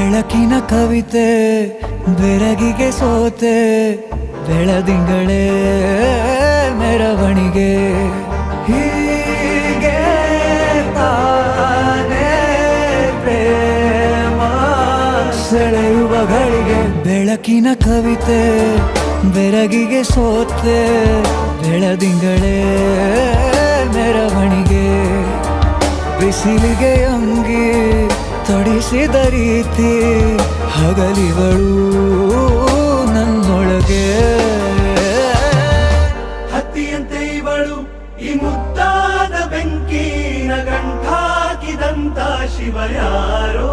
ಬೆಳಕಿನ ಕವಿತೆ ಬೆರಗಿಗೆ ಸೋತೆ ಬೆಳದಿಂಗಳೇ ಮೆರವಣಿಗೆ ಹೀಗೆ ತಾನೇ ಪ್ರೇಮ ಸೆಳೆಯುವ ಗಳಿಗೆ ಬೆಳಕಿನ ಕವಿತೆ ಬೆರಗಿಗೆ ಸೋತೆ ಬೆಳದಿಂಗಳೇ ಮೆರವಣಿಗೆ ಬಿಸಿಲಿಗೆ ಅಂಗಿ ತೊಡಿಸಿದ ರೀತಿ ಹಗಲಿಗಳು ನನ್ನೊಳಗೆ ಹತ್ತಿಯಂತೆ ಇವಳು ಈ ಮುದ್ದಾದ ಬೆಂಕಿನ ಗಂಟಾಕಿದಂತ ಶಿವ ಯಾರೋ